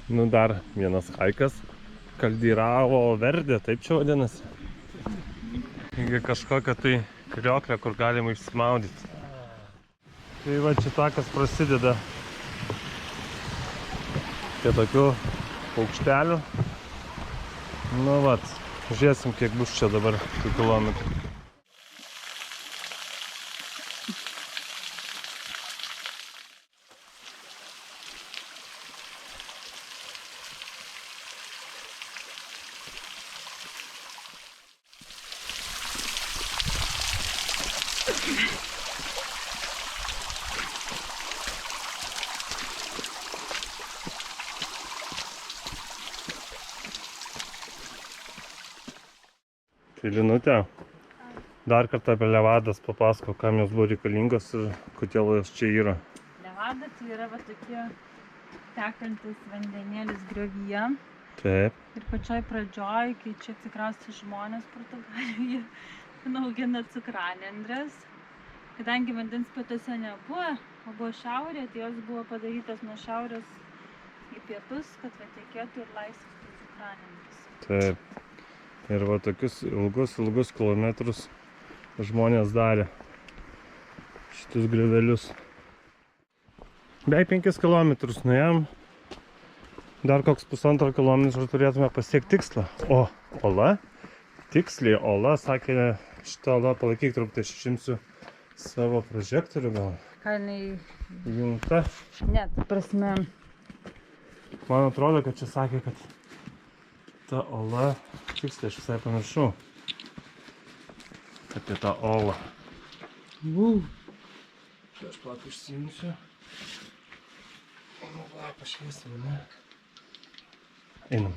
Nu dar vienas haikas. Kaldiravo Verdė, taip čia vadinasi. Taigi kažkokia tai krioklė, kur galima išsimaudyti. Tai va čia takas prasideda prie tokių paukštelių. Nu vat, žiūrėsim kiek bus čia dabar tų kilometrų. Tai Linutė, dar kartą apie levadas papasako, kam jos buvo reikalingos ir kodėl jos čia yra. Levada tai yra va tokie tekantis vandenėlis griovyje. Taip. Ir pačioj pradžioj, kai čia atsikraustė žmonės Portugalijoje, augina cukranendres. Kadangi vandens pietuose nebuvo, o buvo šiaurė, tai jos buvo padarytas nuo šiaurės į pietus, kad tekėtų ir laisvėtų cukranendres. Taip. Ir va tokius ilgus kilometrus žmonės darė šitus griovelius. Beveik 5 kilometrus nuėjom. Dar koks 1,5 kilometrų turėtume pasiekti tikslą. O, ola? Tiksliai, ola, sakė, šitą olą palaikyk truputį, aš išimsiu savo prožektorių gal. Ką jinai... Jungta? Ne, ta prasme... Man atrodo, kad čia sakė, kad ta ola, tiksliai, aš visai pamiršau apie tą olą. Čia aš plakų išsiimsiu. O, va, pašviesime, ne? Einam.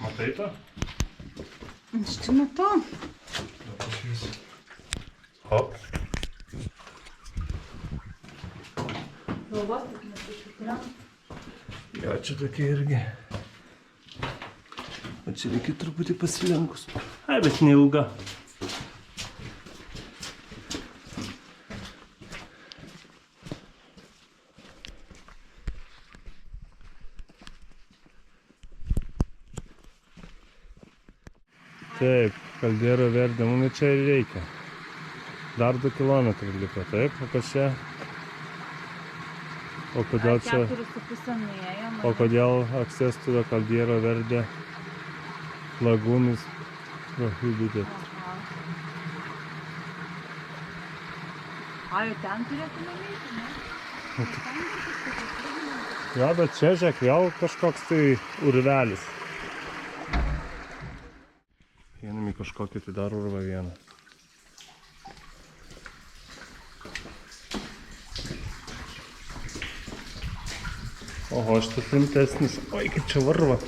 Matai to? Aš čia matau. Pašviesiu. Hop. Galvos tik nesitikrą. Jo, čia tokia irgi. O čia reikia truputį pasilenkus. Ai, bet neilga. Taip, Caldera Verde, mums čia ir reikia. Dar 2 kilometrų liko, taip, o kas čia? O kodėl čia? 4,5 nuėjom. O kodėl access to the Caldera Verde lagoon is prohibited? A, jau ten turėtume eiti, ne? Ja, bet čia, žiūrėk, vėl kažkoks tai urvelis. Einam į kažkokį tai dar urvą vieną. Oho, šitas rimtesnis. Oi, kaip čia varva.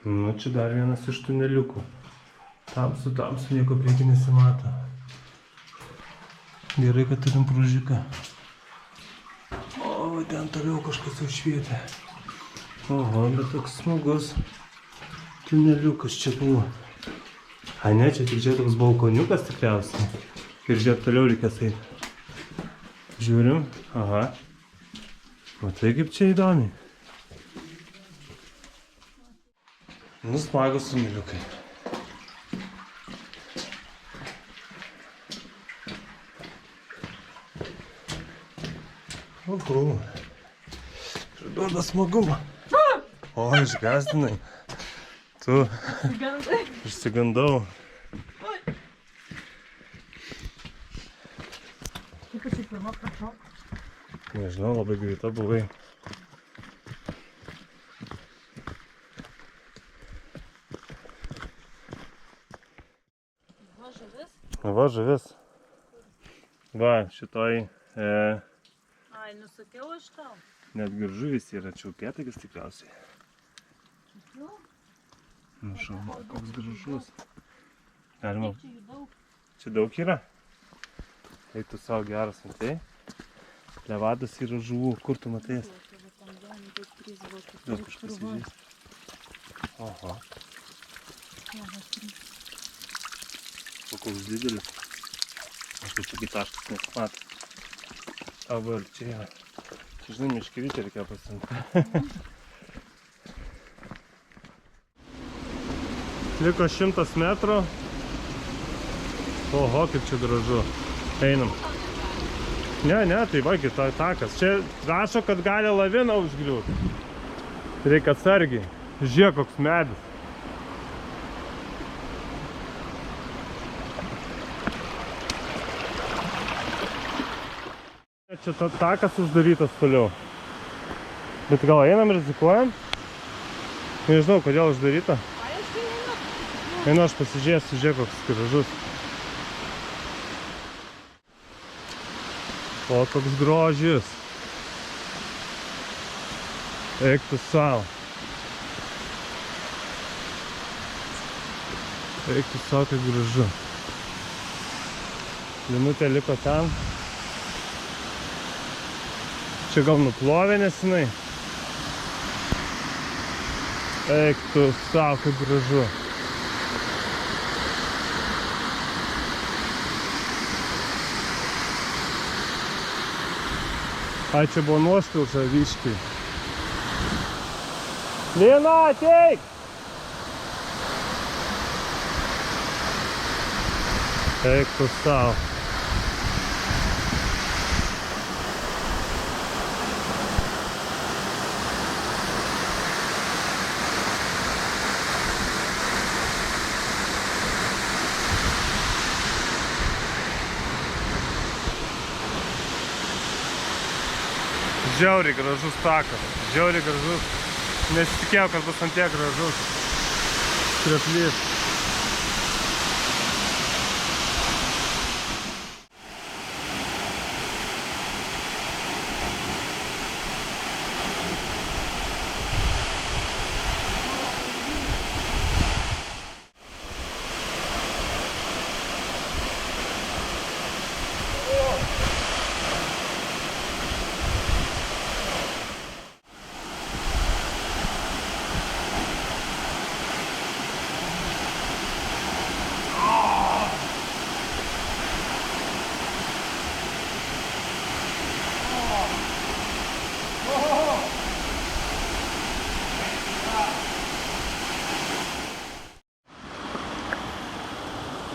Nu, čia dar vienas iš tuneliukų. Tamsu, nieko prieki nesimato. Gerai, kad turim pružiką. O, ten toliau kažkas jau švietė. Oho, bet toks smagus tuneliukas čia buvo. A ne, čia tik čia toks balkoniukas tikriausiai. Ir žiūrėk, toliau reikės eiti. Žiūrim, aha. Matai, kaip čia įdomiai. Nu, smagus tuneliukai. Uhu. Priduoda smagumą. O, išgąsdinai. Tu. Išsigandau. Nežinau, labai greita buvai. Va, žuvis. Va, žuvis. Va, šitoj... Ai, nusakiau aš tau. Netgi ir žuvis yra čiaupėtakis tikriausiai. Sakiau? Nu, šauna, koks gražus. Galima... Čia jų daug. Čia daug yra? Tai tu savo geras, matai? Levadas yra žuvų. Kur tu matai? Gal kažkas įžys. Oho. O koks didelis. Aš tai čia taškas nesimato. A, va, ir čia yra. Žinai, miškirytę reikia pasiimti. Liko 100 metrų. Oho, kaip čia gražu. Einam. Ne, tai va, kita takas. Čia rašo, kad gali laviną užgriūti. Reikia atsargiai. Žiūrėk, koks medis. Čia takas uždarytas toliau. Bet gal einam, rizikuojam? Nežinau, kodėl uždaryta. Einu, aš pasižiūrėsiu, žiūrėk, koks gražus. O, koks grožis. Eik tu sau. Eik tu sau, kaip gražu. Linutė liko ten. Čia gal nuplovė nesinai. Eik tu sau, kaip gražu. Ai, čia buvo nuošpilta vyškiai. Lina, ateik! Eik tu sau. Žiauriai gražus takas, žiauriai gražus. Nesitikėjau, kad bus ant tiek gražus. Skreplys.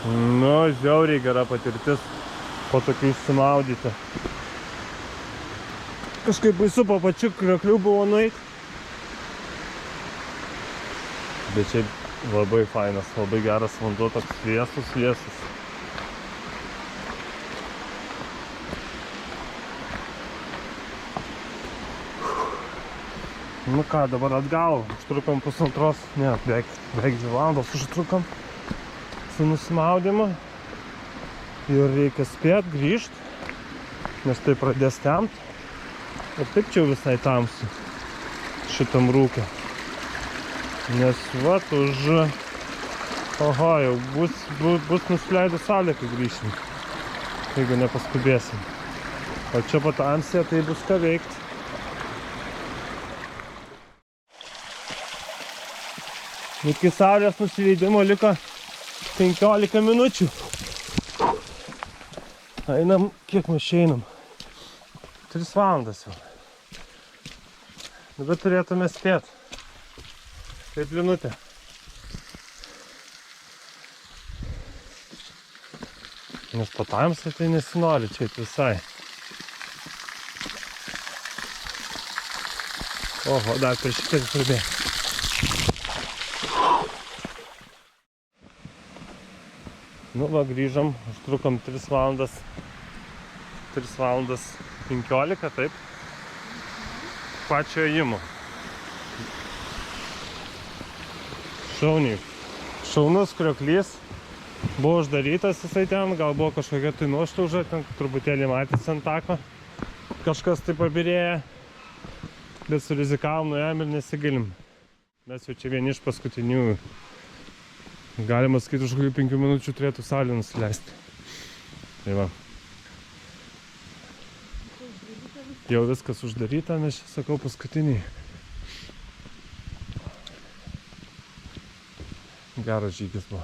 Nu, žiauriai gera patirtis po tokių išsimaudyti. Kažkaip baisu po pačiu kriokliu buvo nueit. Bet šiaip labai fainas, labai geras vanduo, toks vėsus. Nu ką, dabar atgal, užtrukom pusantros, ne, beveik 2 valandos užtrukom su nusimaudymu. Ir reikia spėt grįžt, nes tai pradės temt. Ir taip čia visai tamsu šitam rūke. Nes vat už... Oho, jau bus nusileido saulė, kai grįšim, jeigu nepaskubėsim. O čia patamsė, tai bus ką veikti. Iki saulės nusileidimo liko 15 minučių. Einam, kiek mes čia einam? 3 valandas jau. Dabar turėtume spėt. Kaip Linutė. Nes patamsė tai nesinori čia visai. Oho, dar per šitiek pradėjo. Nu va, grįžom, užtrukom 3 valandas 15, taip, pačio ėjimo. Šauniai. Šaunus krioklys, buvo uždarytas jisai ten, gal buvo kažkokia tai nuošliauža, ten truputėlį matys ant tako, kažkas tai pabirėja, bet surizikavom, nuėjom ir nesigilim. Mes jau čia vieni iš paskutinių. Galima sakyti, už kokių 5 minučių turėtų saulė nusileisti. Tai va. Jau viskas uždaryta, nes čia, sakau, paskutiniai. Geras žygis buvo.